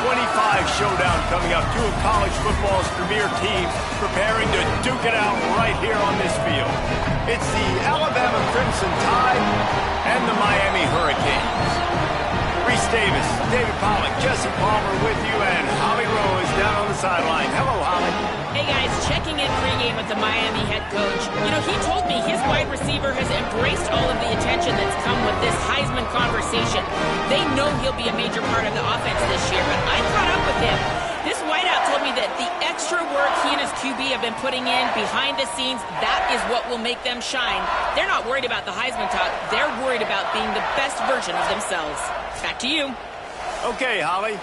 25 showdown coming up. Two of college football's premier teams preparing to duke it out right here on this field. It's the Alabama Crimson Tide and the Miami Hurricanes. Reese Davis, David Pollack, Jesse Palmer with you, and Holly Rowe is down on the sideline. Hello, Holly. Hey, guys, checking in pregame with the Miami head coach. You know, he told me his wide receiver has embraced all of the attention that's come with this Heisman conversation. They know he'll be a major part of the offense this year, but I caught up with him. This wideout told me that the extra work he and his QB have been putting in behind the scenes, that is what will make them shine. They're not worried about the Heisman talk. They're worried about being the best version of themselves. Back to you. Okay, Holly.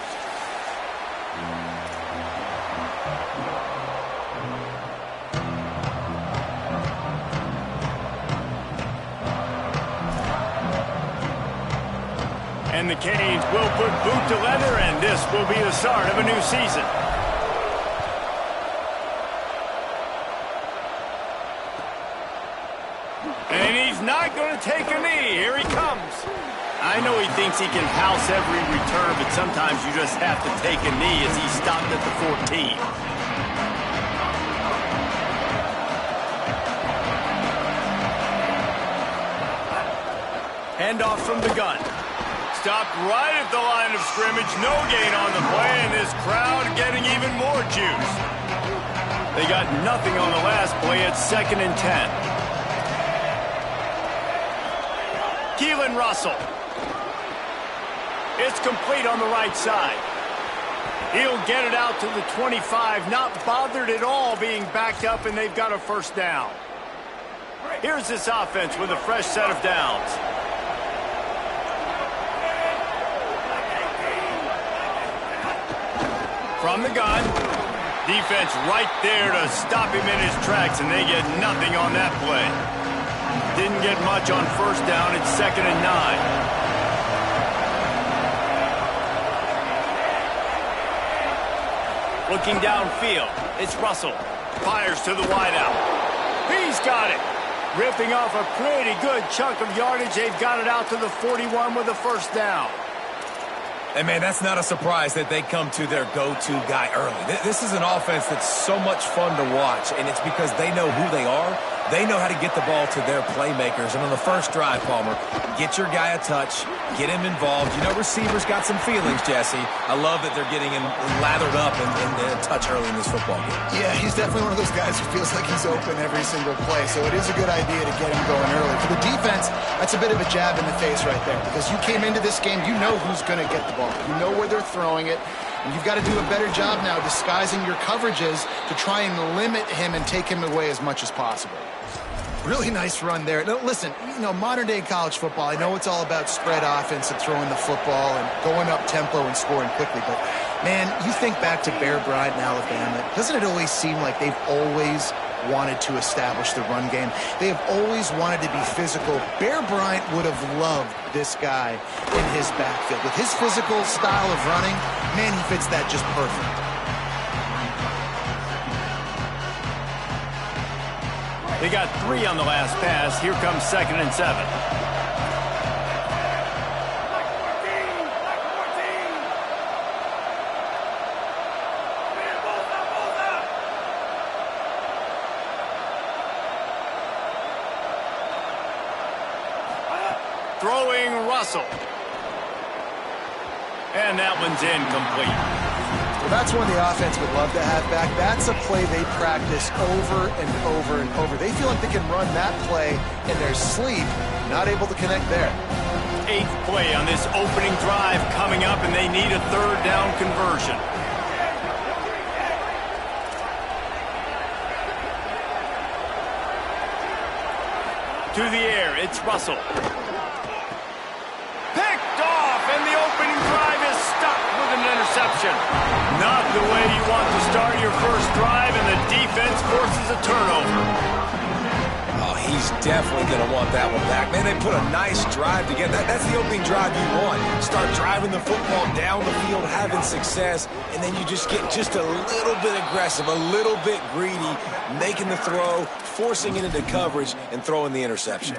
And the Canes will put boot to leather, and this will be the start of a new season. And he's not going to take a knee. Here he comes. I know he thinks he can house every return, but sometimes you just have to take a knee as he stopped at the 14. Handoff from the gun. Stopped right at the line of scrimmage. No gain on the play, and this crowd getting even more juice. They got nothing on the last play at 2nd and 10. Keelan Russell. It's complete on the right side. He'll get it out to the 25, not bothered at all being backed up, and they've got a first down. Here's this offense with a fresh set of downs. From the gun. Defense right there to stop him in his tracks, and they get nothing on that play. Didn't get much on first down. It's 2nd and 9. Looking downfield, it's Russell. Fires to the wideout. He's got it. Ripping off a pretty good chunk of yardage. They've got it out to the 41 with a first down. And, man, that's not a surprise that they come to their go-to guy early. This is an offense that's so much fun to watch, and it's because they know who they are. They know how to get the ball to their playmakers. And on the first drive, Palmer, get your guy a touch, get him involved. You know, receivers got some feelings, Jesse. I love that they're getting him lathered up and a touch early in this football game. Yeah, he's definitely one of those guys who feels like he's open every single play. So it is a good idea to get him going early. For the defense, that's a bit of a jab in the face right there, because you came into this game, you know who's going to get the ball. You know where they're throwing it. And you've got to do a better job now disguising your coverages to try and limit him and take him away as much as possible. Really nice run there. Now, listen, you know, modern-day college football, I know it's all about spread offense and throwing the football and going up tempo and scoring quickly, but, man, you think back to Bear Bryant in Alabama, doesn't it always seem like they've always wanted to establish the run game? They have always wanted to be physical. Bear Bryant would have loved this guy in his backfield. With his physical style of running, man, he fits that just perfect. They got 3 on the last pass. Here comes 2nd and 7. Throwing Russell. And that one's incomplete. Well, that's one the offense would love to have back. That's a play they practice over and over and over. They feel like they can run that play in their sleep, not able to connect there. 8th play on this opening drive coming up, and they need a 3rd down conversion. To the air, it's Russell. Picked off, and the opening drive is stuck with an interception. Not the way you want to start your first drive, and the defense forces a turnover. Oh, he's definitely going to want that one back. Man, they put a nice drive together. That's the opening drive you want. Start driving the football down the field, having success, and then you just get just a little bit aggressive, a little bit greedy, making the throw, forcing it into coverage, and throwing the interception.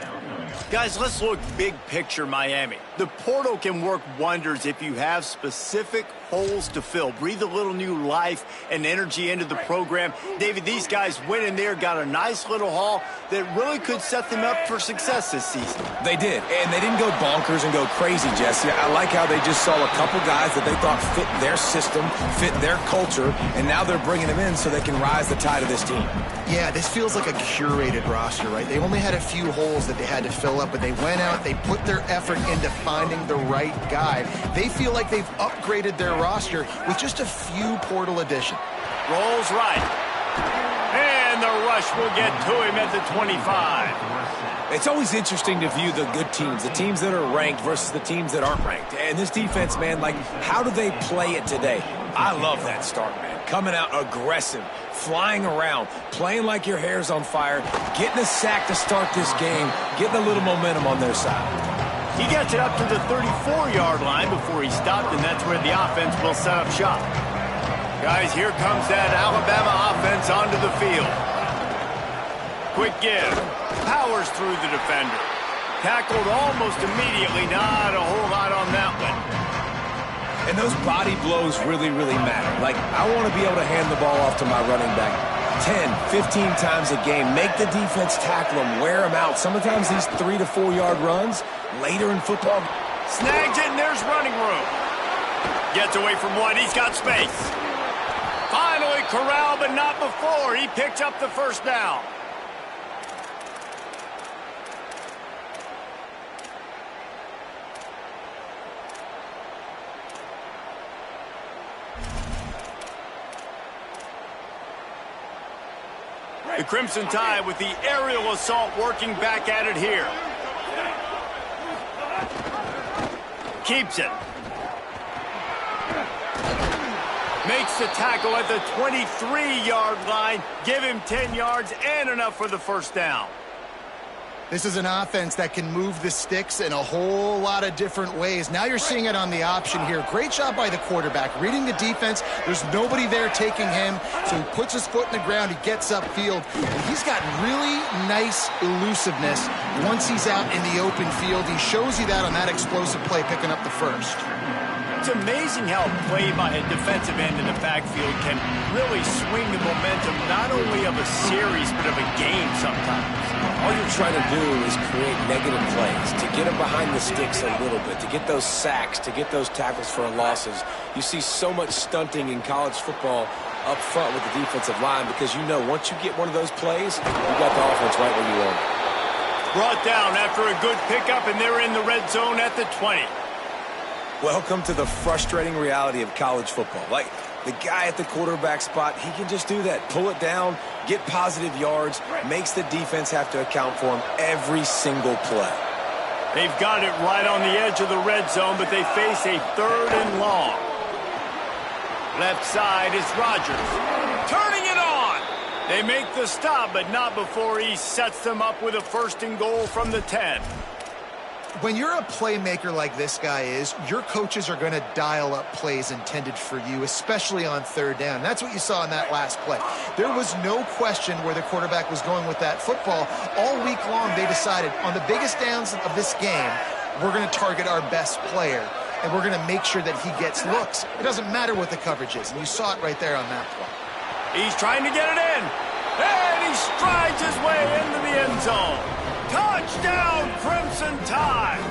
Guys, let's look big picture Miami. The portal can work wonders if you have specific holes to fill. Breathe a little new life and energy into the program. David, these guys went in there, got a nice little haul that really could set them up for success this season. They did, and they didn't go bonkers and go crazy, Jesse. I like how they just saw a couple guys that they thought fit their system, fit their culture, and now they're bringing them in so they can rise the tide of this team. Yeah, this feels like a curated roster, right? They only had a few holes that they had to fill up, but they went out, they put their effort into finding the right guy. They feel like they've upgraded their roster with just a few portal additions. Rolls right. And the rush will get to him at the 25. It's always interesting to view the good teams, the teams that are ranked versus the teams that aren't ranked. And this defense, man, like, how do they play it today? I love that start, man. Coming out aggressive, flying around, playing like your hair's on fire, getting a sack to start this game, getting a little momentum on their side. He gets it up to the 34-yard line before he stopped, and that's where the offense will set up shop. Guys, here comes that Alabama offense onto the field. Quick give. Powers through the defender. Tackled almost immediately. Not a whole lot on that one. And those body blows really, really matter. Like, I want to be able to hand the ball off to my running back 10, 15 times a game. Make the defense tackle them, wear them out. Sometimes these 3 to 4 yard runs later in football. Snags it, and there's running room. Gets away from one. He's got space. Finally corralled, but not before. He picks up the first down. The Crimson Tide with the aerial assault working back at it here. Keeps it. Makes the tackle at the 23-yard line. Give him 10 yards and enough for the first down. This is an offense that can move the sticks in a whole lot of different ways. Now you're seeing it on the option here. Great job by the quarterback. Reading the defense, there's nobody there taking him, so he puts his foot in the ground, he gets upfield. And he's got really nice elusiveness once he's out in the open field. He shows you that on that explosive play, picking up the first. It's amazing how a play by a defensive end in the backfield can really swing the momentum not only of a series but of a game sometimes. All you're trying to do is create negative plays, to get them behind the sticks a little bit, to get those sacks, to get those tackles for losses. You see so much stunting in college football up front with the defensive line because you know once you get one of those plays, you got the offense right where you want it. Brought down after a good pickup, and they're in the red zone at the 20. Welcome to the frustrating reality of college football. Like, the guy at the quarterback spot, he can just do that. Pull it down, get positive yards, makes the defense have to account for him every single play. They've got it right on the edge of the red zone, but they face a 3rd and long. Left side is Rodgers. Turning it on. They make the stop, but not before he sets them up with a 1st and goal from the 10. When you're a playmaker like this guy is, your coaches are going to dial up plays intended for you, especially on 3rd down. That's what you saw in that last play. There was no question where the quarterback was going with that football. All week long, they decided on the biggest downs of this game, we're going to target our best player, and we're going to make sure that he gets looks. It doesn't matter what the coverage is, and you saw it right there on that play. He's trying to get it in, and he strides his way into the end zone. Touchdown, Crimson Tide!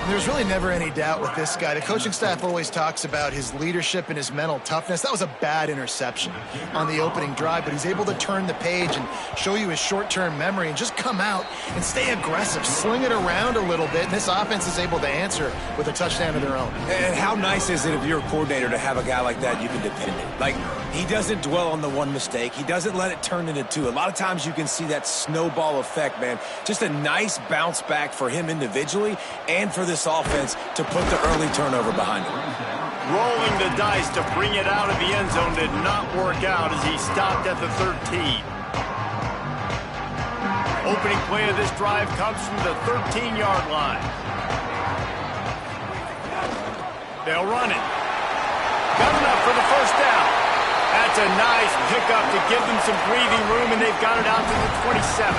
There's really never any doubt with this guy. The coaching staff always talks about his leadership and his mental toughness. That was a bad interception on the opening drive, but he's able to turn the page and show you his short-term memory and just come out and stay aggressive, sling it around a little bit, and this offense is able to answer with a touchdown of their own. And how nice is it if you're a coordinator to have a guy like that you can depend on? Like, he doesn't dwell on the one mistake. He doesn't let it turn into two. A lot of times you can see that snowball effect, man. Just a nice bounce back for him individually and for this offense to put the early turnover behind him. Rolling the dice to bring it out of the end zone did not work out as he stopped at the 13. Opening play of this drive comes from the 13-yard line. They'll run it. Got enough for the first down. That's a nice pickup to give them some breathing room, and they've got it out to the 27.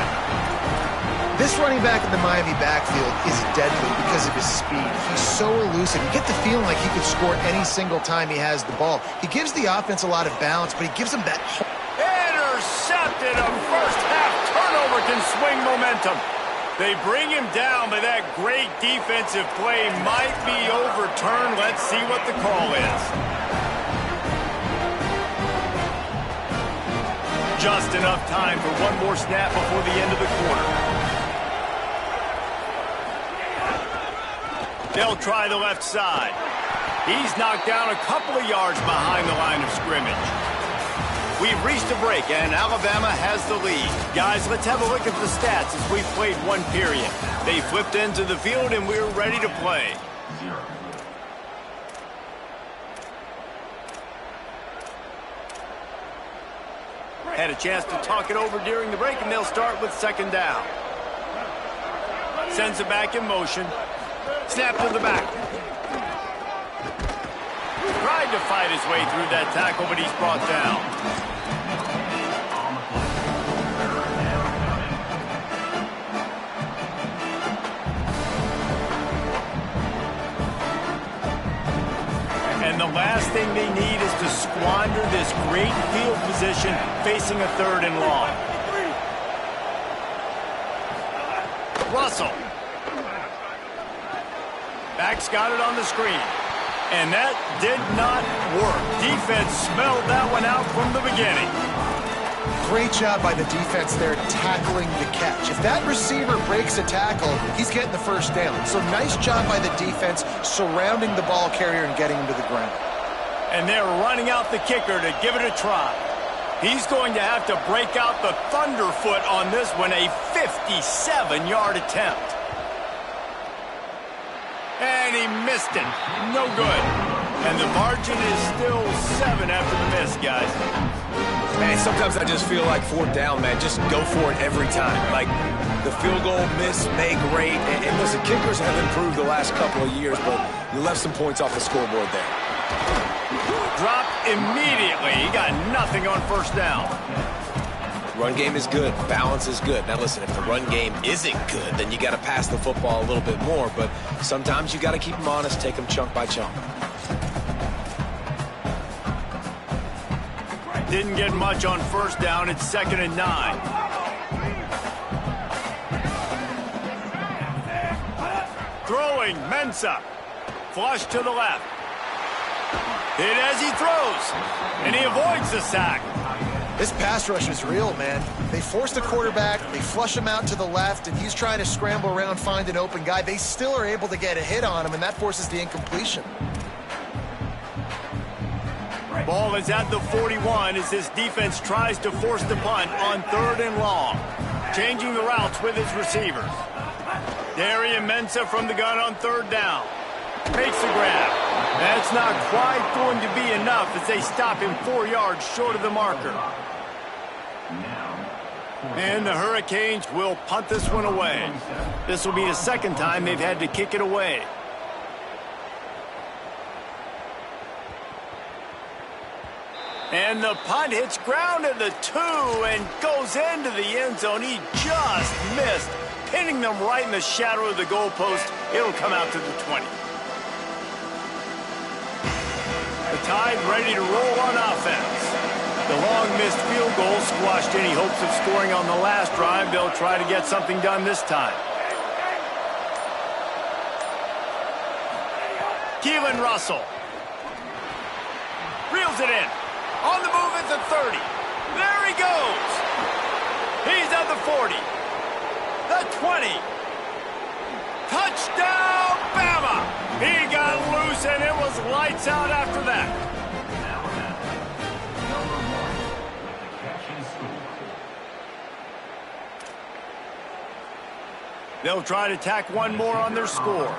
This running back in the Miami backfield is deadly because of his speed. He's so elusive. You get the feeling like he could score any single time he has the ball. He gives the offense a lot of balance, but he gives them that... Intercepted. A first half turnover can swing momentum. They bring him down, but that great defensive play might be overturned. Let's see what the call is. Just enough time for one more snap before the end of the quarter. They'll try the left side. He's knocked down a couple of yards behind the line of scrimmage. We've reached a break, and Alabama has the lead. Guys, let's have a look at the stats as we've played one period. They flipped into the field, and we're ready to play. Had a chance to talk it over during the break, and they'll start with second down. Sends it back in motion. Snap to the back. Tried to fight his way through that tackle, but he's brought down. And the last thing they need is to squander this great field position facing a third and long. Russell. Back's got it on the screen. And that did not work. Defense smelled that one out from the beginning. Great job by the defense there tackling the catch. If that receiver breaks a tackle, he's getting the first down. So nice job by the defense surrounding the ball carrier and getting him to the ground. And they're running out the kicker to give it a try. He's going to have to break out the thunderfoot on this one, a 57-yard attempt. And he missed it. No good. And the margin is still 7 after the miss, guys. Man, sometimes I just feel like fourth down, man. Just go for it every time. Like, the field goal miss, make great. And listen, kickers have improved the last couple of years, but you left some points off the scoreboard there. Dropped immediately. He got nothing on first down. Run game is good. Balance is good. Now, listen, if the run game isn't good, then you got to pass the football a little bit more. But sometimes you got to keep them honest, take them chunk by chunk. Didn't get much on first down. It's 2nd and 9. Throwing, Mensah. Flush to the left. Hit as he throws. And he avoids the sack. This pass rush is real, man. They force the quarterback, they flush him out to the left, and he's trying to scramble around, find an open guy. They still are able to get a hit on him, and that forces the incompletion. Ball is at the 41 as this defense tries to force the punt on 3rd and long. Changing the routes with his receivers. Darian Mensah from the gun on 3rd down. Makes the grab. That's not quite going to be enough as they stop him 4 yards short of the marker. And the Hurricanes will punt this one away. This will be the second time they've had to kick it away. And the punt hits ground at the 2 and goes into the end zone. He just missed, pinning them right in the shadow of the goalpost. It'll come out to the 20. The Tide ready to roll on offense. The long missed field goal squashed any hopes of scoring on the last drive. They'll try to get something done this time. Keelan Russell. Reels it in. On the move at the 30. There he goes. He's at the 40. The 20. Touchdown, Bama. He got loose, and it was lights out after that. They'll try to tack one more on their score.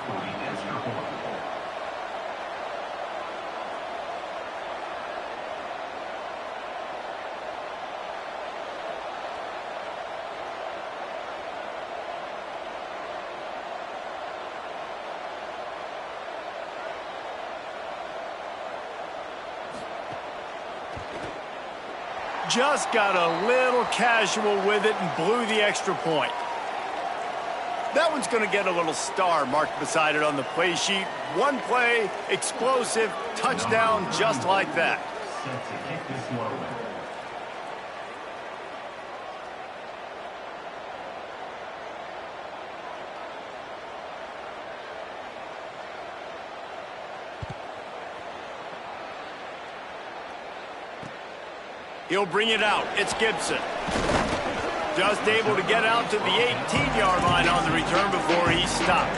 Just got a little casual with it and blew the extra point. That one's going to get a little star marked beside it on the play sheet. One play, explosive, touchdown, just like that. He'll bring it out. It's Gibson. Just able to get out to the 18-yard line on the return before he stopped.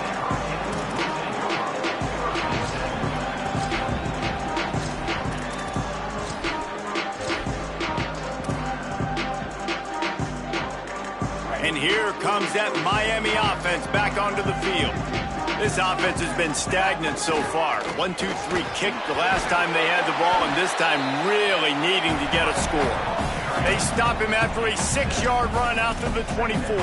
And here comes that Miami offense back onto the field. This offense has been stagnant so far. 1-2-3 kick the last time they had the ball, and this time really needing to get a score. They stop him after a 6-yard run out to the 24.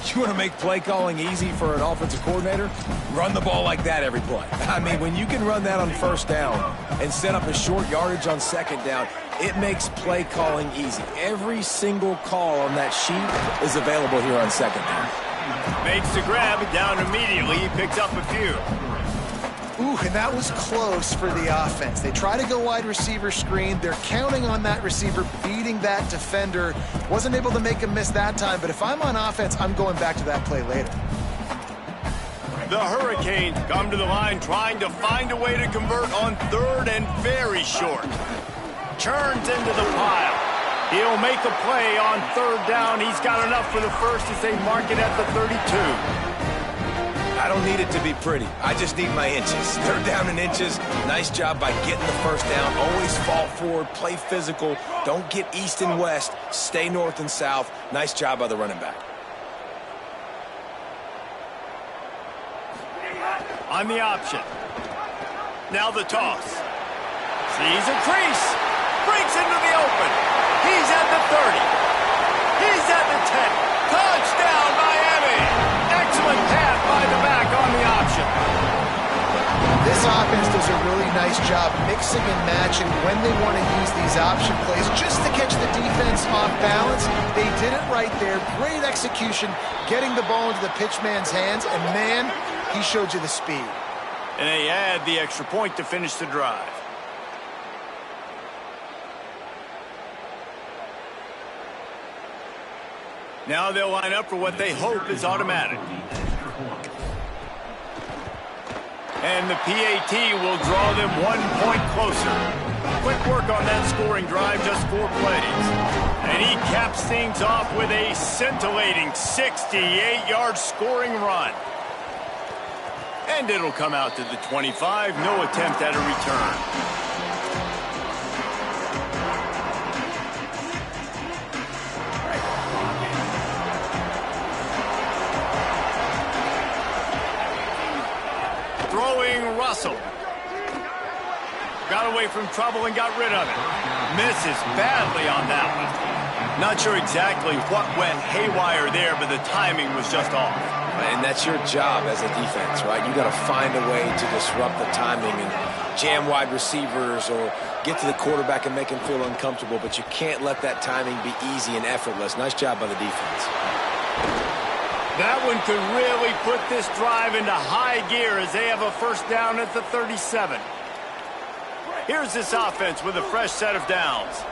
You want to make play calling easy for an offensive coordinator? Run the ball like that every play. I mean, when you can run that on first down and set up a short yardage on second down, it makes play calling easy. Every single call on that sheet is available here on second down. Makes the grab, down immediately. He picks up a few. Ooh, and that was close for the offense. They try to go wide receiver screen. They're counting on that receiver beating that defender. Wasn't able to make him miss that time, but if I'm on offense, I'm going back to that play later. The Hurricanes come to the line trying to find a way to convert on third and very short. Churns into the pile. He'll make a play on third down. He's got enough for the first as they mark it at the 32. I don't need it to be pretty. I just need my inches. They're down in inches. Nice job by getting the first down. Always fall forward, play physical. Don't get east and west. Stay north and south. Nice job by the running back. On the option. Now the toss. Sees a crease. Breaks into the open. He's at the 30. He's at the 10. Touchdown, Miami. Excellent pass by the back on the option. This offense does a really nice job mixing and matching when they want to use these option plays just to catch the defense off balance. They did it right there. Great execution, getting the ball into the pitchman's hands, and man, he showed you the speed. And they add the extra point to finish the drive. Now they'll line up for what they hope is automatic. And the PAT will draw them 1 point closer. Quick work on that scoring drive, just 4 plays. And he caps things off with a scintillating 68-yard scoring run. And it'll come out to the 25, no attempt at a return. Throwing Russell. Got away from trouble and got rid of it. Misses badly on that one. Not sure exactly what went haywire there, but the timing was just off. And that's your job as a defense, right? You got to find a way to disrupt the timing and jam wide receivers or get to the quarterback and make him feel uncomfortable, but you can't let that timing be easy and effortless. Nice job by the defense. That one could really put this drive into high gear as they have a first down at the 37. Here's this offense with a fresh set of downs.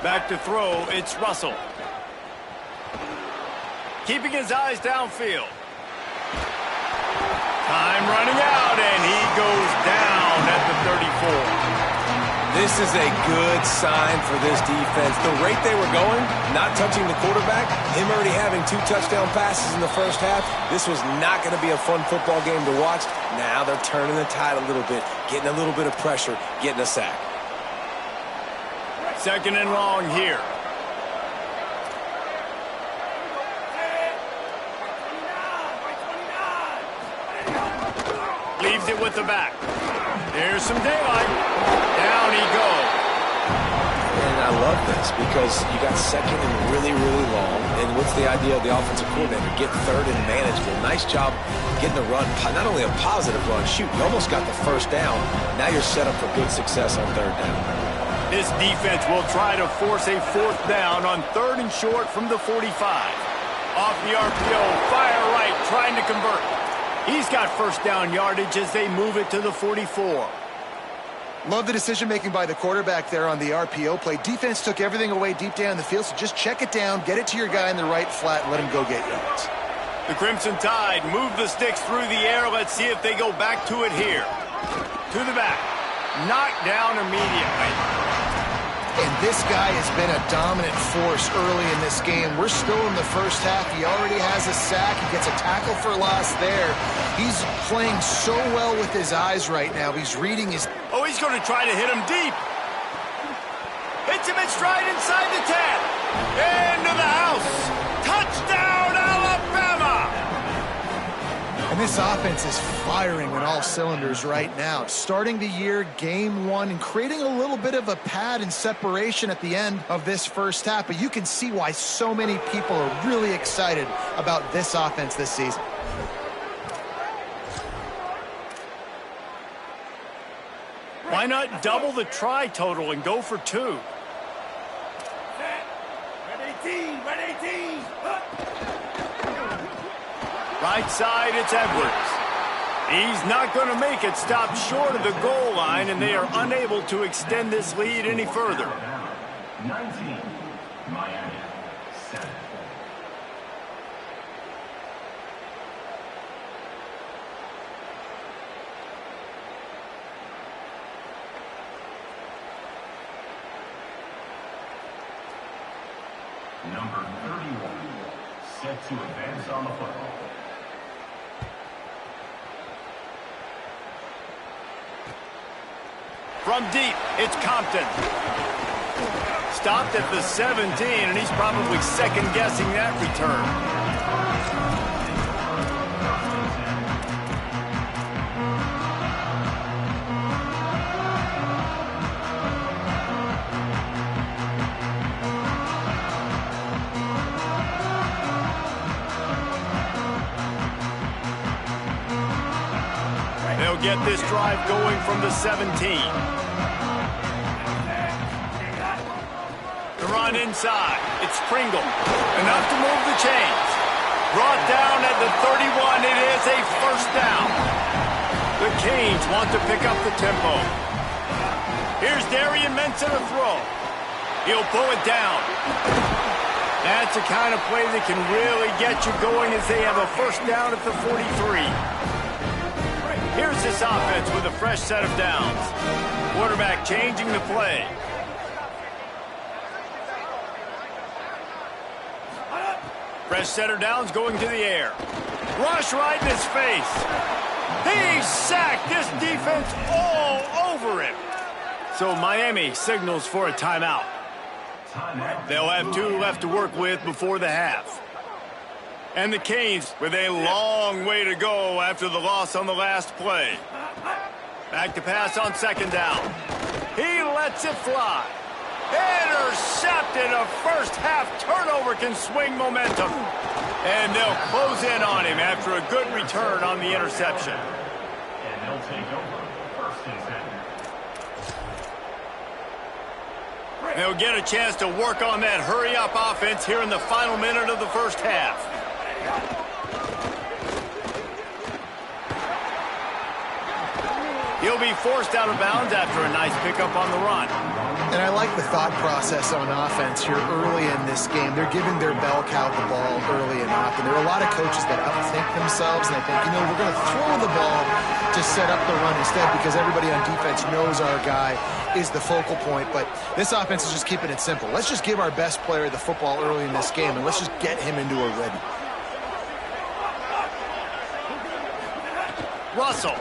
Back to throw, it's Russell. Keeping his eyes downfield. Time running out, and he goes down at the 34. This is a good sign for this defense. The rate they were going, not touching the quarterback, him already having 2 touchdown passes in the first half, this was not going to be a fun football game to watch. Now they're turning the tide a little bit, getting a little bit of pressure, getting a sack. Second and long here. Leaves it with the back. There's some daylight. Down he goes. And I love this because you got second and really, really long. And what's the idea of the offensive coordinator? Get third and manageable. Nice job getting the run. Not only a positive run, shoot, you almost got the first down. Now you're set up for good success on third down. This defense will try to force a 4th down on 3rd and short from the 45. Off the RPO, fire right, trying to convert. He's got 1st down yardage as they move it to the 44. Love the decision-making by the quarterback there on the RPO play. Defense took everything away deep down the field, so just check it down, get it to your guy in the right flat, and let him go get yards. The Crimson Tide move the sticks through the air. Let's see if they go back to it here. To the back. Knocked down immediately. And this guy has been a dominant force early in this game. We're still in the first half. He already has a sack. He gets a tackle for loss there. He's playing so well with his eyes right now. He's reading his... Oh, he's going to try to hit him deep. Hits him in stride inside the 10. Into the house. Touchdown, Alabama! And this offense is firing on all cylinders right now. Starting the year, game 1, and creating a little bit of a pad and separation at the end of this first half. But you can see why so many people are really excited about this offense this season. Why not double the try total and go for 2? Right side, it's Edwards. He's not going to make it. Stop short of the goal line, and they are unable to extend this lead any further. 19, Miami, 7. Number 31, set to advance on the football. From deep, it's Compton. Stopped at the 17, and he's probably second-guessing that return. They'll get this drive going from the 17. The run inside. It's Pringle. Enough to move the chains. Brought down at the 31. It is a 1st down. The Canes want to pick up the tempo. Here's Darian Menson to throw. He'll pull it down. That's the kind of play that can really get you going as they have a 1st down at the 43. Here's this offense with a fresh set of downs. Quarterback changing the play. Fresh set of downs going to the air. Rush right in his face. He sacked this defense all over him. So Miami signals for a timeout. They'll have 2 left to work with before the half. And the Canes with a long way to go after the loss on the last play. Back to pass on 2nd down. He lets it fly. Intercepted. A first-half turnover can swing momentum. And they'll close in on him after a good return on the interception. And they'll take over 1st and 10. They'll get a chance to work on that hurry-up offense here in the final minute of the first half. He'll be forced out of bounds after a nice pickup on the run. And I like the thought process on offense here early in this game. They're giving their bell cow the ball early and often. There are a lot of coaches that outthink themselves, and they think, you know, we're going to throw the ball to set up the run instead because everybody on defense knows our guy is the focal point. But this offense is just keeping it simple. Let's just give our best player the football early in this game, and let's just get him into a rhythm. Russell.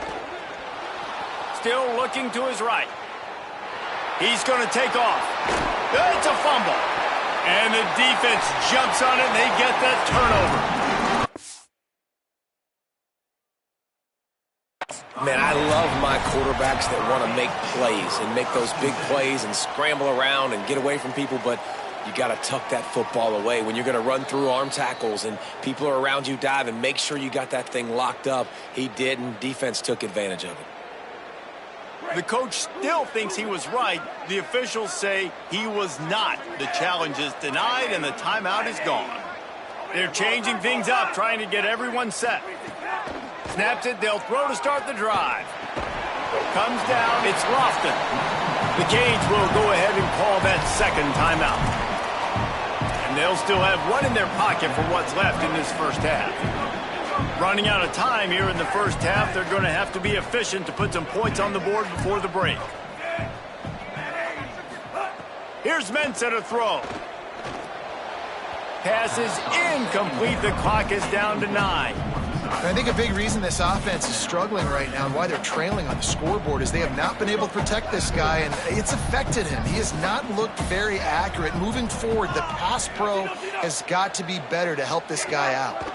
Still looking to his right. He's going to take off. It's a fumble. And the defense jumps on it, and they get that turnover. Man, I love my quarterbacks that want to make plays and make those big plays and scramble around and get away from people, but you got to tuck that football away. When you're going to run through arm tackles and people are around you diving, make sure you got that thing locked up. He didn't. Defense took advantage of it. The coach still thinks he was right. The officials say he was not. The challenge is denied, and the timeout is gone. They're changing things up, trying to get everyone set. Snaps it, they'll throw to start the drive. Comes down, it's Lofton. The Canes will go ahead and call that second timeout. And they'll still have one in their pocket for what's left in this first half. Running out of time here in the first half, they're going to have to be efficient to put some points on the board before the break. Here's Mensah to throw. Pass is incomplete. The clock is down to 9. I think a big reason this offense is struggling right now and why they're trailing on the scoreboard is they have not been able to protect this guy, and it's affected him. He has not looked very accurate. Moving forward, the pass pro has got to be better to help this guy out.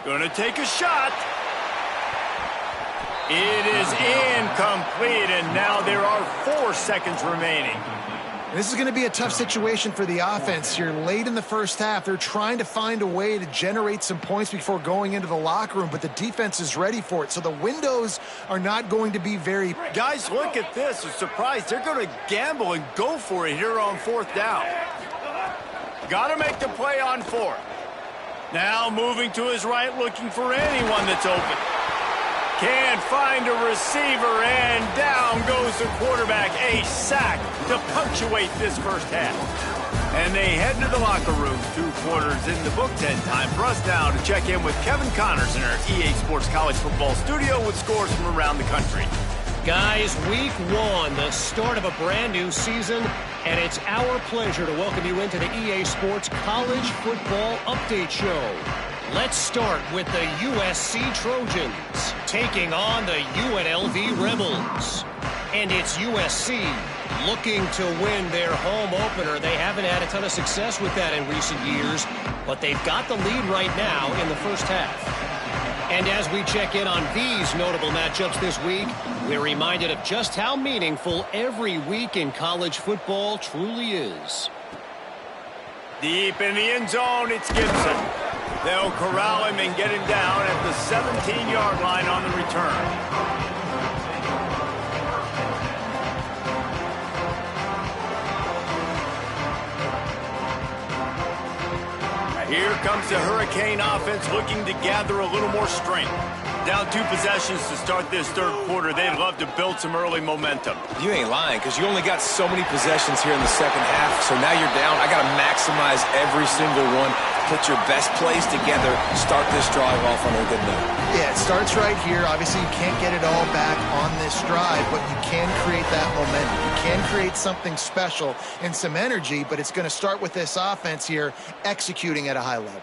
Gonna take a shot. It is incomplete, and now there are 4 seconds remaining. This is going to be a tough situation for the offense here. Late in the first half, they're trying to find a way to generate some points before going into the locker room, but the defense is ready for it, so the windows are not going to be very... Guys, look at this. A surprise. They're going to gamble and go for it here on 4th down. Got to make the play on 4th. Now moving to his right, looking for anyone that's open. Can't find a receiver, and down goes the quarterback. A sack to punctuate this first half. And they head to the locker room. 2 quarters in the book. 10 time for us now to check in with Kevin Connors in our EA Sports College Football studio with scores from around the country. Guys, week 1, the start of a brand new season, and it's our pleasure to welcome you into the EA Sports College Football Update Show. Let's start with the USC Trojans taking on the UNLV Rebels. And it's USC looking to win their home opener. They haven't had a ton of success with that in recent years, but they've got the lead right now in the first half. And as we check in on these notable matchups this week, we're reminded of just how meaningful every week in college football truly is. Deep in the end zone, it's Gibson. They'll corral him and get him down at the 17-yard line on the return. Here comes the Hurricane offense looking to gather a little more strength. Down 2 possessions to start this third quarter. They'd love to build some early momentum. You ain't lying, because you only got so many possessions here in the second half, so now you're down. I got to maximize every single one. Put your best plays together. Start this drive off on a good note. Yeah, it starts right here. Obviously, you can't get it all back on this drive, but you can create that momentum. You can create something special and some energy, but it's going to start with this offense here executing at a high level.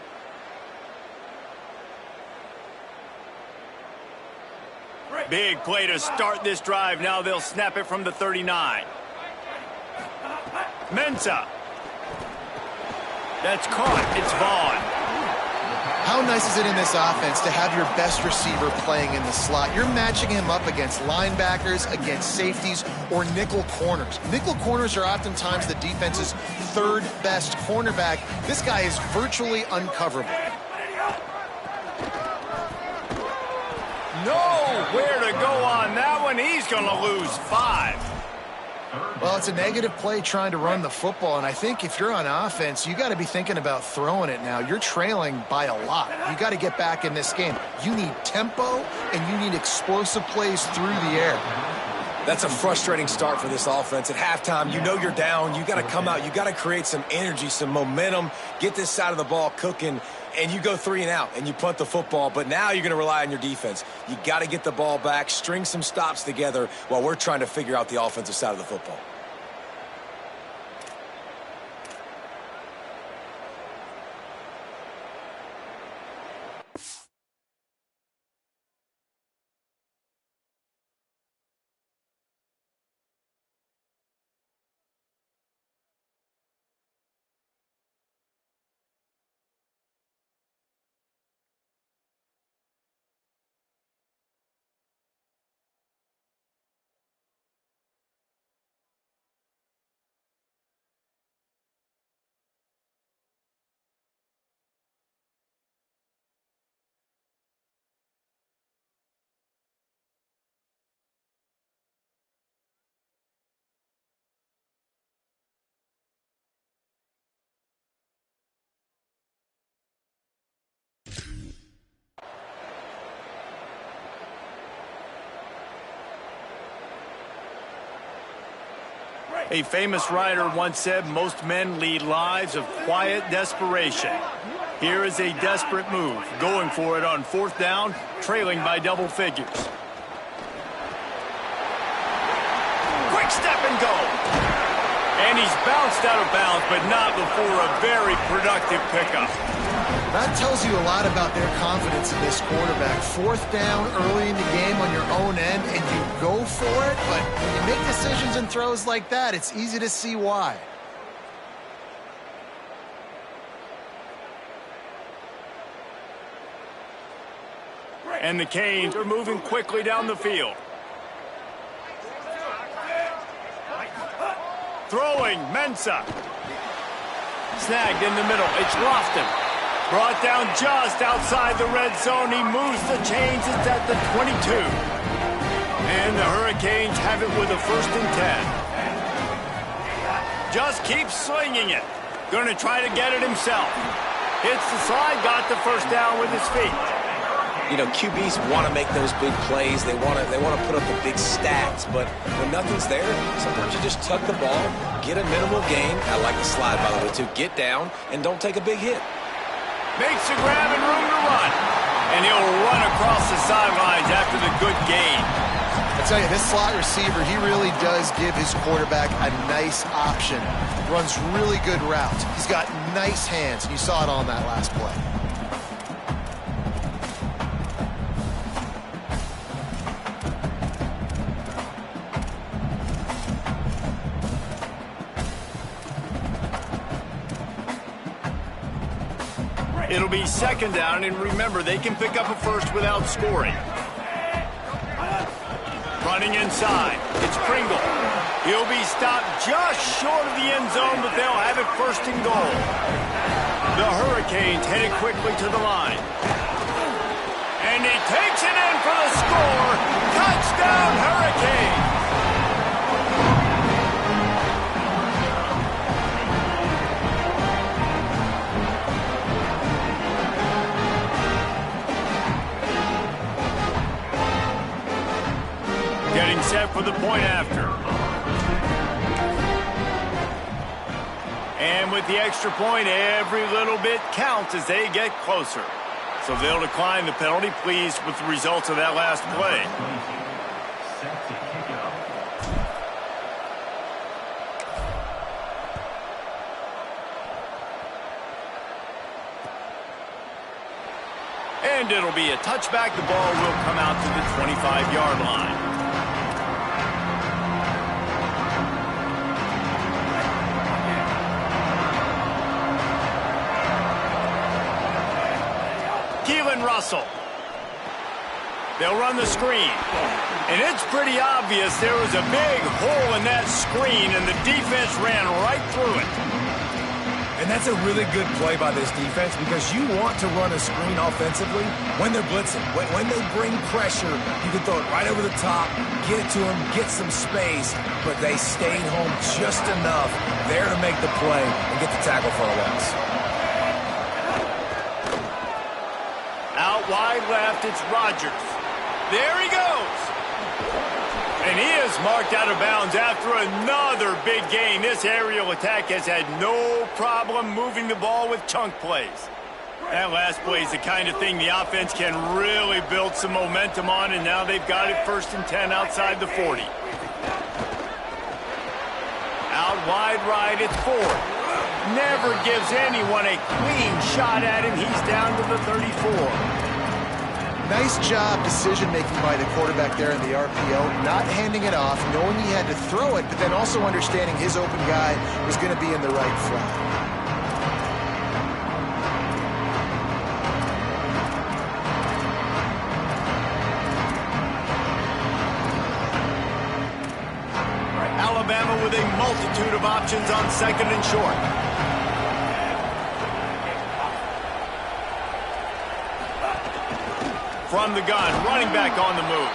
Big play to start this drive. Now they'll snap it from the 39. Mensah. That's caught. It's Vaughn. How nice is it in this offense to have your best receiver playing in the slot? You're matching him up against linebackers, against safeties, or nickel corners. Nickel corners are oftentimes the defense's 3rd best cornerback. This guy is virtually uncoverable. Nowhere to go on that one. He's going to lose 5. Well, it's a negative play trying to run the football, and I think if you're on offense, you got to be thinking about throwing it now. You're trailing by a lot. You got to get back in this game. You need tempo, and you need explosive plays through the air. That's a frustrating start for this offense. At halftime, you know you're down. You got to come out. You got to create some energy, some momentum, get this side of the ball cooking, and you go 3 and out, and you punt the football. But now you're going to rely on your defense. You got to get the ball back, string some stops together while we're trying to figure out the offensive side of the football. A famous writer once said most men lead lives of quiet desperation. Here is a desperate move, going for it on 4th down, trailing by double figures. Quick step and go. And he's bounced out of bounds, but not before a very productive pickup. That tells you a lot about their confidence in this quarterback. 4th down early in the game on your own end, and you go for it, but when you make decisions and throws like that, it's easy to see why. And the Canes are moving quickly down the field. Throwing, Mensah. Snagged in the middle, it's Lofton. Brought down just outside the red zone. He moves the chains, it's at the 22. And the Hurricanes have it with a 1st and 10. Just keeps slinging it. Gonna try to get it himself. Hits the slide, got the 1st down with his feet. You know, QBs want to make those big plays. They want to put up the big stats. But when nothing's there, sometimes you just tuck the ball, get a minimal gain. I like the slide, by the way, too. Get down and don't take a big hit. Makes a grab and room to run. And he'll run across the sidelines after the good gain. I tell you, this slot receiver, he really does give his quarterback a nice option. Runs really good routes. He's got nice hands, and you saw it on that last play. It'll be 2nd down, and remember, they can pick up a 1st without scoring. Running inside, it's Pringle. He'll be stopped just short of the end zone, but they'll have it 1st and goal. The Hurricanes headed quickly to the line. And he takes it in for the score. Touchdown, Hurricanes! Getting set for the point after. And with the extra point, every little bit counts as they get closer. So they'll decline the penalty, pleased with the results of that last play. Set to kick it off. And it'll be a touchback. The ball will come out to the 25-yard line. Russell. They'll run the screen. And it's pretty obvious there was a big hole in that screen, and the defense ran right through it. And that's a really good play by this defense because you want to run a screen offensively when they're blitzing. When they bring pressure, you can throw it right over the top, get it to them, get some space, but they stayed home just enough there to make the play and get the tackle for a loss. Out wide left, it's Rodgers. There he goes. And he is marked out of bounds after another big gain. This aerial attack has had no problem moving the ball with chunk plays. That last play is the kind of thing the offense can really build some momentum on, and now they've got it 1st and 10 outside the 40. Out wide right, it's Ford. Never gives anyone a clean shot at him. He's down to the 34. Nice job decision-making by the quarterback there in the RPO, not handing it off, knowing he had to throw it, but then also understanding his open guy was going to be in the right flat. Alabama with a multitude of options on 2nd and short. From the gun, running back on the move.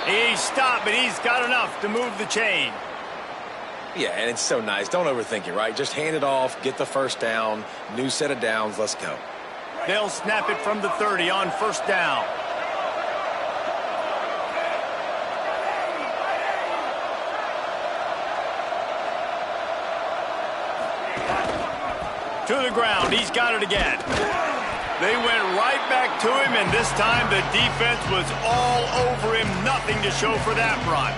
He's stopped, but he's got enough to move the chain. Yeah, and it's so nice. Don't overthink it, right? Just hand it off, get the 1st down, new set of downs, let's go. They'll snap it from the 30 on 1st down. To the ground. He's got it again. They went right back to him, and this time the defense was all over him. Nothing to show for that run.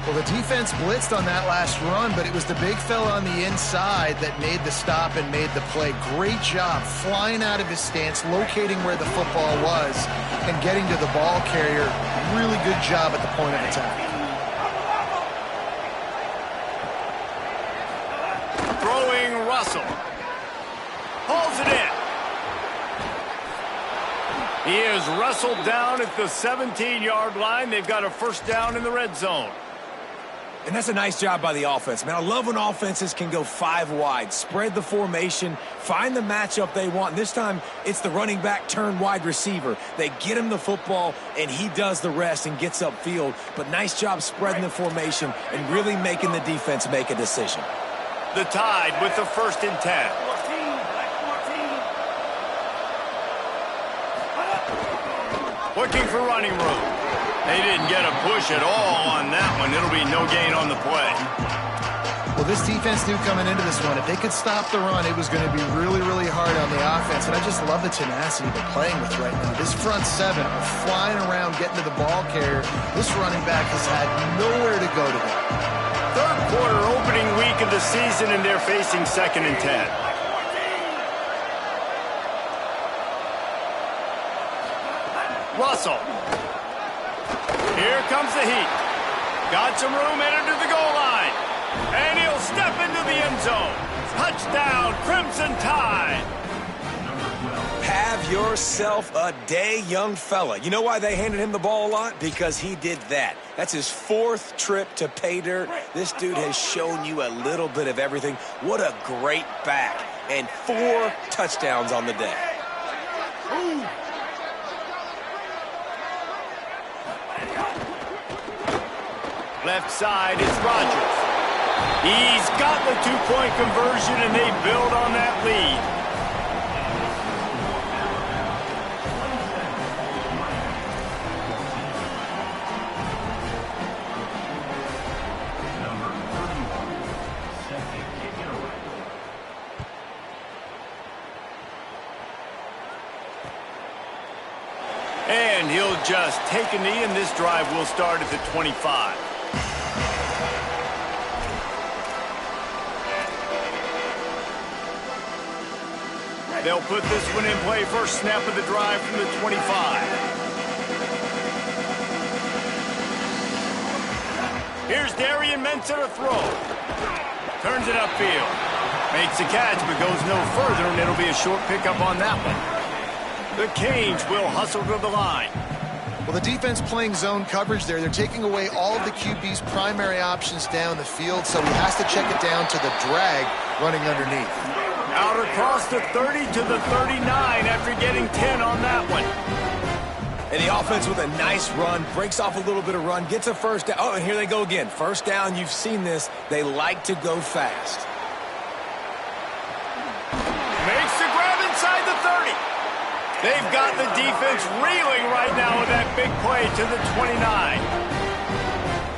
Well, the defense blitzed on that last run, but it was the big fella on the inside that made the stop and made the play. Great job flying out of his stance, locating where the football was, and getting to the ball carrier. Really good job at the point of attack. Throwing Russell. Pulls it in. He is wrestled down at the 17-yard line. They've got a first down in the red zone. And that's a nice job by the offense, man. I love when offenses can go 5 wide, spread the formation, find the matchup they want. And this time, it's the running back turned wide receiver. They get him the football, and he does the rest and gets upfield. But nice job spreading the formation and really making the defense make a decision. The Tide with the 1st and 10. Looking for running room. They didn't get a push at all on that one. It'll be no gain on the play. Well, this defense knew coming into this one, if they could stop the run, it was going to be really, really hard on the offense. And I just love the tenacity they're playing with right now. This front 7 are flying around, getting to the ball carrier. This running back has had nowhere to go today. 3rd quarter, opening week of the season, and they're facing 2nd and 10. Russell. Here comes the heat. Got some room, headed to the goal line. And he'll step into the end zone. Touchdown, Crimson Tide. Have yourself a day, young fella. You know why they handed him the ball a lot? Because he did that. That's his 4th trip to pay dirt. This dude has shown you a little bit of everything. What a great back. And 4 touchdowns on the day. Ooh. Left side is Rodgers. He's got the 2-point conversion, and they build on that lead. And he'll just take a knee, and this drive will start at the 25. They'll put this one in play. First snap of the drive from the 25. Here's Darian Mensah to throw. Turns it upfield. Makes a catch, but goes no further, and it'll be a short pickup on that one. The Canes will hustle to the line. Well, the defense playing zone coverage there. They're taking away all of the QB's primary options down the field, so he has to check it down to the drag running underneath. Out across the 30 to the 39 after getting 10 on that one. And the offense with a nice run, breaks off a little bit of run, gets a first down. Oh, and here they go again. First down, you've seen this. They like to go fast. Makes the grab inside the 30. They've got the defense reeling right now with that big play to the 29.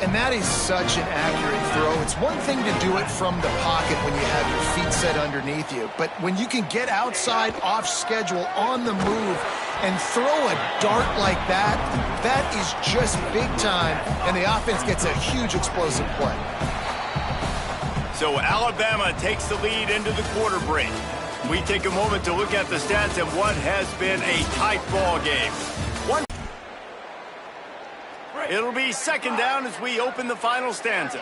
And that is such an accurate throw. It's one thing to do it from the pocket when you have your feet set underneath you, but when you can get outside, off schedule, on the move, and throw a dart like that, that is just big time, and the offense gets a huge explosive play. So Alabama takes the lead into the quarter break. We take a moment to look at the stats of what has been a tight ball game. It'll be 2nd down as we open the final stanza.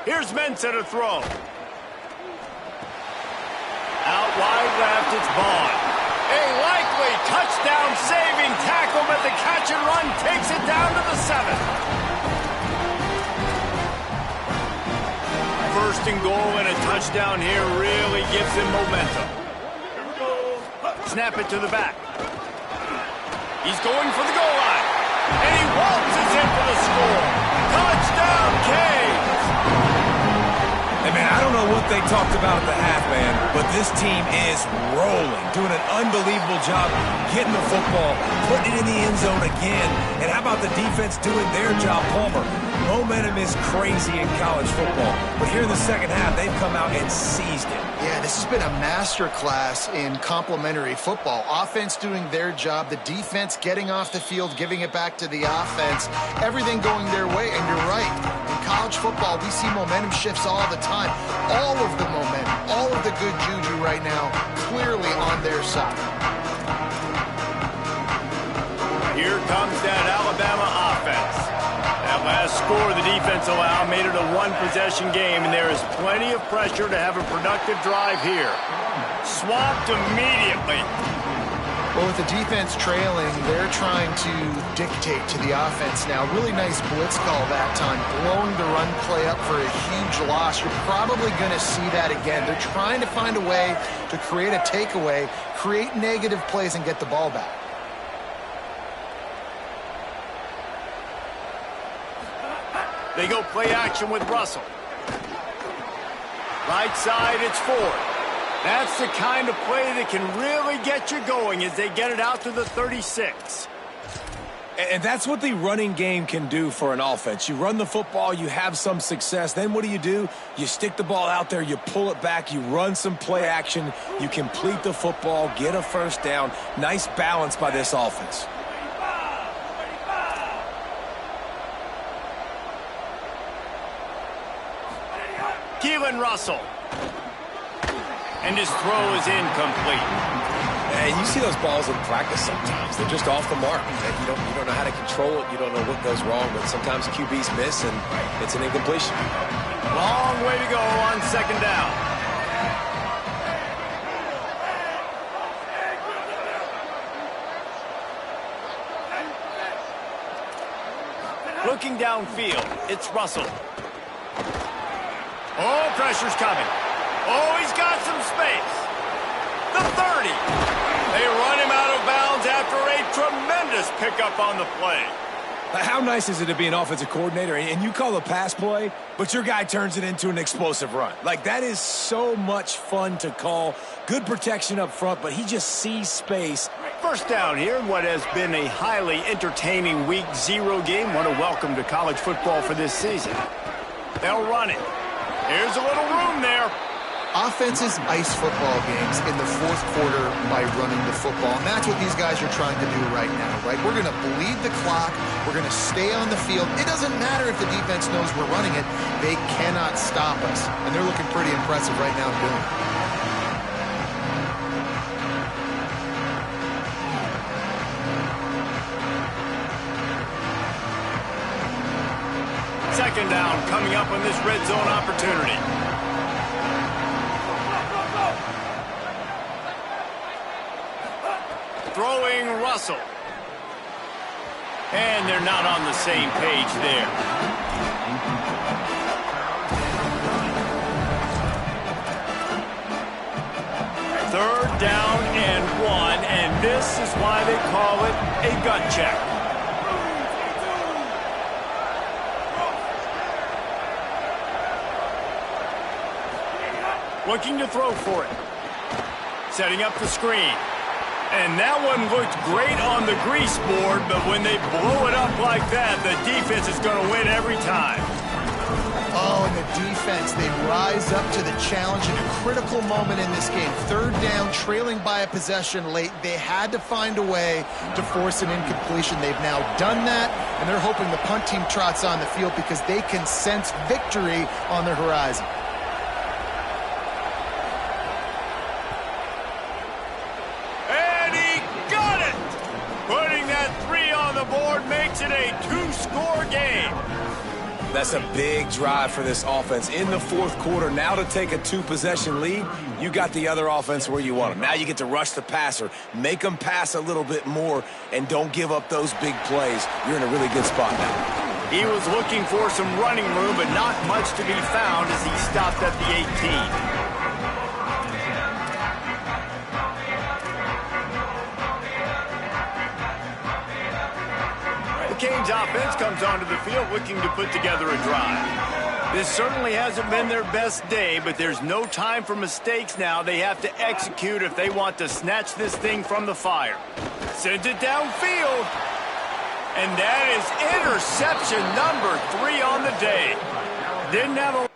Here's Mensah to throw. Out wide left, it's Bond. A likely touchdown-saving tackle, but the catch and run takes it down to the 7. 1st and goal and a touchdown here really gives him momentum. Snap it to the back. He's going for the goal line. And he waltzes in for the score. Touchdown, Canes! Hey, man, I don't know what they talked about at the half, man, but this team is rolling, doing an unbelievable job getting the football, putting it in the end zone again. And how about the defense doing their job, Palmer? Momentum is crazy in college football, but here in the second half, they've come out and seized it. Yeah, this has been a masterclass in complementary football. Offense doing their job, the defense getting off the field, giving it back to the offense, everything going their way, and you're right. In college football, we see momentum shifts all the time. All of the momentum, all of the good juju right now, clearly on their side. Here comes that Alabama offense. That last score the defense allowed made it a one-possession game, and there is plenty of pressure to have a productive drive here. Swamped immediately. Well, with the defense trailing, they're trying to dictate to the offense now. Really nice blitz call that time, blowing the run play up for a huge loss. You're probably going to see that again. They're trying to find a way to create a takeaway, create negative plays, and get the ball back. They go play action with Russell. Right side, it's Ford. That's the kind of play that can really get you going as they get it out to the 36. And that's what the running game can do for an offense. You run the football, you have some success. Then what do? You stick the ball out there, you pull it back, you run some play action, you complete the football, get a first down. Nice balance by this offense. Keelan Russell. And his throw is incomplete. And you see those balls in practice sometimes. They're just off the mark. You don't know how to control it. You don't know what goes wrong. But sometimes QBs miss, and it's an incompletion. Long way to go on second down. Looking downfield, it's Russell. Oh, pressure's coming. Oh, he's got some space. The 30. They run him out of bounds after a tremendous pickup on the play. How nice is it to be an offensive coordinator and you call a pass play, but your guy turns it into an explosive run? Like, that is so much fun to call. Good protection up front, but he just sees space. First down here in what has been a highly entertaining Week 0 game. What a welcome to college football for this season. They'll run it. Here's a little room there. Offenses ice football games in the fourth quarter by running the football. And that's what these guys are trying to do right now, right? We're going to bleed the clock. We're going to stay on the field. It doesn't matter if the defense knows we're running it. They cannot stop us. And they're looking pretty impressive right now doing it. Second down coming up on this red zone opportunity. Throwing Russell. And they're not on the same page there. Third down and 1, and this is why they call it a gut check. Looking to throw for it. Setting up the screen. And that one looked great on the grease board, but when they blow it up like that, the defense is going to win every time. Oh, and the defense, they rise up to the challenge in a critical moment in this game. Third down, trailing by a possession late. They had to find a way to force an incompletion. They've now done that, and they're hoping the punt team trots on the field because they can sense victory on the horizon. Makes it a two-score game. That's a big drive for this offense in the fourth quarter. Now to take a two-possession lead, you got the other offense where you want them. Now you get to rush the passer, make them pass a little bit more, and don't give up those big plays. You're in a really good spot now. He was looking for some running room, but not much to be found as he stopped at the 18. Canes offense comes onto the field looking to put together a drive. This certainly hasn't been their best day, but there's no time for mistakes now. They have to execute if they want to snatch this thing from the fire. Sends it downfield. And that is interception number 3 on the day. Didn't have a